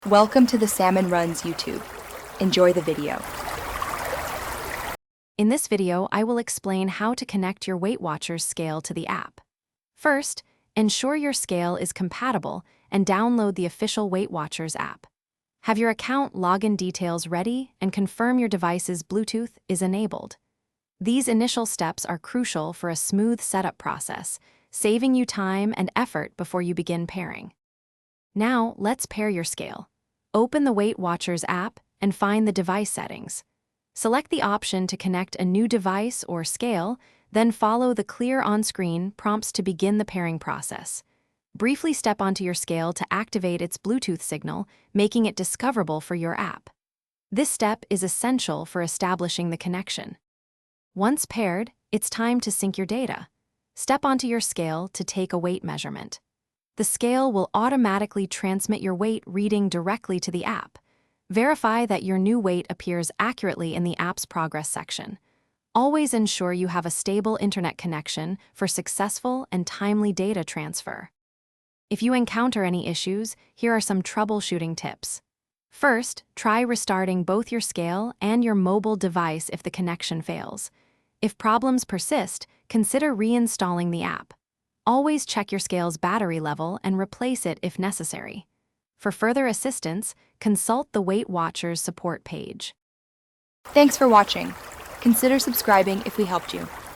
Welcome to the Salmon Runs YouTube. Enjoy the video. In this video, I will explain how to connect your Weight Watchers scale to the app. First, ensure your scale is compatible and download the official Weight Watchers app. Have your account login details ready and confirm your device's Bluetooth is enabled. These initial steps are crucial for a smooth setup process, saving you time and effort before you begin pairing. Now, let's pair your scale. Open the Weight Watchers app and find the device settings. Select the option to connect a new device or scale, then follow the clear on-screen prompts to begin the pairing process. Briefly step onto your scale to activate its Bluetooth signal, making it discoverable for your app. This step is essential for establishing the connection. Once paired, it's time to sync your data. Step onto your scale to take a weight measurement. The scale will automatically transmit your weight reading directly to the app. Verify that your new weight appears accurately in the app's progress section. Always ensure you have a stable internet connection for successful and timely data transfer. If you encounter any issues, here are some troubleshooting tips. First, try restarting both your scale and your mobile device if the connection fails. If problems persist, consider reinstalling the app. Always check your scale's battery level and replace it if necessary. For further assistance, consult the Weight Watchers support page. Thanks for watching. Consider subscribing if we helped you.